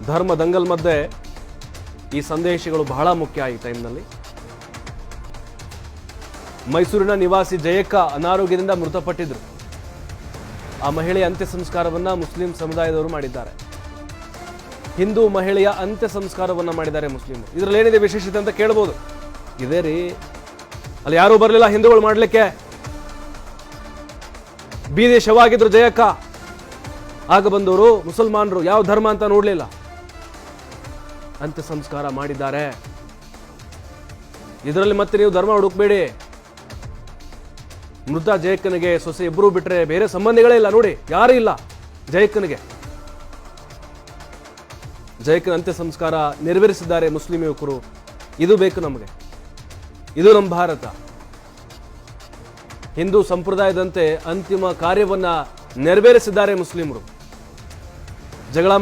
ಧರ್ಮ ದಂಗಲ್ ಮಧ್ಯೆ ಈ ಸಂದೇಶಗಳು ಬಹಳ ಮುಖ್ಯ ಈ ಟೈಮ್ನಲ್ಲಿ. ಮೈಸೂರಿನ ನಿವಾಸಿ ಜಯಕ್ಕ ಅನಾರೋಗ್ಯದಿಂದ ಮೃತಪಟ್ಟಿದ್ರು. ಆ ಮಹಿಳೆಯ ಅಂತ್ಯ ಸಂಸ್ಕಾರವನ್ನ ಮುಸ್ಲಿಂ ಸಮುದಾಯದವರು ಮಾಡಿದ್ದಾರೆ. ಹಿಂದೂ ಮಹಿಳೆಯ ಅಂತ್ಯ ಸಂಸ್ಕಾರವನ್ನ ಮಾಡಿದ್ದಾರೆ ಮುಸ್ಲಿಂ. ಇದರಲ್ಲಿ ಏನಿದೆ ವಿಶೇಷತೆ ಅಂತ ಕೇಳಬಹುದು. ಇದೇ ರೀ, ಅಲ್ಲಿ ಯಾರೂ ಬರಲಿಲ್ಲ ಹಿಂದೂಗಳು ಮಾಡಲಿಕ್ಕೆ. ಬೀದಿ ಶವವಾಗಿದ್ರು ಜಯಕ್ಕ. ಆಗ ಬಂದವರು ಮುಸಲ್ಮಾನರು ಯಾವ ಧರ್ಮ ಅಂತ ನೋಡ್ಲಿಲ್ಲ, ಅಂತ್ಯ ಸಂಸ್ಕಾರ ಮಾಡಿದ್ದಾರೆ. ಇದರಲ್ಲಿ ಮತ್ತೆ ನೀವು ಧರ್ಮ ಹುಡುಕ್ಬೇಡಿ. ಮೃತ ಜಯಕ್ಕನಿಗೆ ಸೊಸೆ ಇಬ್ಬರು ಬಿಟ್ರೆ ಬೇರೆ ಸಂಬಂಧಿಗಳೇ ಇಲ್ಲ. ನೋಡಿ, ಯಾರೂ ಇಲ್ಲ ಜಯಕ್ಕನಿಗೆ. ಜಯಕ್ಕನ ಅಂತ್ಯ ಸಂಸ್ಕಾರ ನೆರವೇರಿಸಿದ್ದಾರೆ ಮುಸ್ಲಿಂ ಯುವಕರು. ಇದು ಬೇಕು ನಮಗೆ, ಇದು ನಮ್ಮ ಭಾರತ. ಹಿಂದೂ ಸಂಪ್ರದಾಯದಂತೆ ಅಂತಿಮ ಕಾರ್ಯವನ್ನ ನೆರವೇರಿಸಿದ್ದಾರೆ ಮುಸ್ಲಿಮರು. ಜಗಳ